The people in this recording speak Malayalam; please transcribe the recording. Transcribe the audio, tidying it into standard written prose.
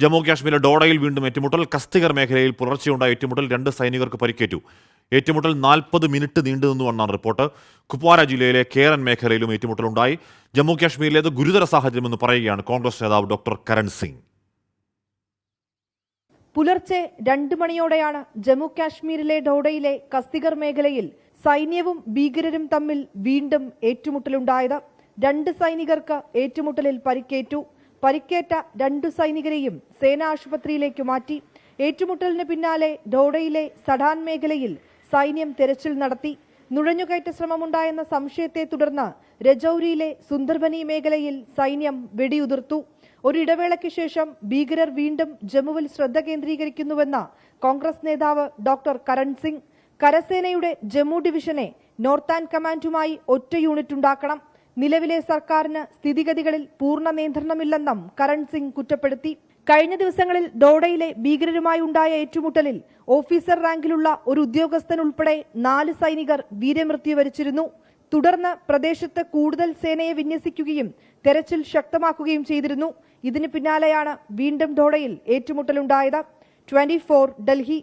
ജമ്മു കാശ്മീരിലെ ഡോഡയിൽ വീണ്ടും ഏറ്റുമുട്ടൽ. കസ്തിഗർ മേഖലയിൽ പുലർച്ചെയുണ്ടായ ഏറ്റുമുട്ടൽ 2 സൈനികർക്ക് പരിക്കേറ്റു. ഏറ്റുമുട്ടൽ 40 മിനിറ്റ് നീണ്ടുനിന്നുവെന്നാണ് റിപ്പോർട്ട്. കുപ്വാര ജില്ലയിലെ കേരൻ മേഖലയിലും ഏറ്റുമുട്ടലുണ്ടായി. ജമ്മു കാശ്മീരിലേത് ഗുരുതര സാഹചര്യമെന്ന് പറയുകയാണ് കോൺഗ്രസ് നേതാവ് ഡോക്ടർ കരൺ സിംഗ്. പുലർച്ചെ 2 മണിയോടെയാണ് ജമ്മു കാശ്മീരിലെ ഡോഡയിലെ കസ്തിഗർ മേഖലയിൽ സൈന്യവും ഭീകരരും തമ്മിൽ വീണ്ടും ഏറ്റുമുട്ടലുണ്ടായത്. 2 സൈനികർക്ക് ഏറ്റുമുട്ടലിൽ പരിക്കേറ്റു. പരിക്കേറ്റ 2 സൈനികരെയും സേനാ ആശുപത്രിയിലേക്ക് മാറ്റി. ഏറ്റുമുട്ടലിന് പിന്നാലെ ഡോഡയിലെ സഡാൻ മേഖലയിൽ സൈന്യം തെരച്ചിൽ നടത്തി. നുഴഞ്ഞുകയറ്റ ശ്രമമുണ്ടായെന്ന സംശയത്തെ തുടർന്ന് രജൌരിയിലെ സുന്ദർബനി മേഖലയിൽ സൈന്യം വെടിയുതിർത്തു. ഒരിടവേളയ്ക്ക് ശേഷം ഭീകരർ വീണ്ടും ജമ്മുവിൽ ശ്രദ്ധ കേന്ദ്രീകരിക്കുന്നുവെന്ന് കോൺഗ്രസ് നേതാവ് ഡോക്ടർ കരൺ സിംഗ്. കരസേനയുടെ ജമ്മു ഡിവിഷനെ നോർത്ത് കമാൻഡുമായി ഒറ്റ യൂണിറ്റ് ഉണ്ടാക്കണം. നിലവിലെ സർക്കാരിന് സ്ഥിതിഗതികളിൽ പൂർണ്ണ നിയന്ത്രണമില്ലെന്നും കരൺ സിംഗ് കുറ്റപ്പെടുത്തി. കഴിഞ്ഞ ദിവസങ്ങളിൽ ഡോഡയിലെ ഭീകരരുമായി ഉണ്ടായ ഏറ്റുമുട്ടലിൽ ഓഫീസർ റാങ്കിലുള്ള ഒരു ഉദ്യോഗസ്ഥൻ ഉൾപ്പെടെ 4 സൈനികർ വീരമൃത്യു വരിച്ചിരുന്നു. തുടർന്ന് പ്രദേശത്ത് കൂടുതൽ സേനയെ വിന്യസിക്കുകയും തെരച്ചിൽ ശക്തമാക്കുകയും ചെയ്തിരുന്നു. ഇതിന് പിന്നാലെയാണ് വീണ്ടും ഡോഡയിൽ ഏറ്റുമുട്ടലുണ്ടായത്. 24 ഡൽഹി.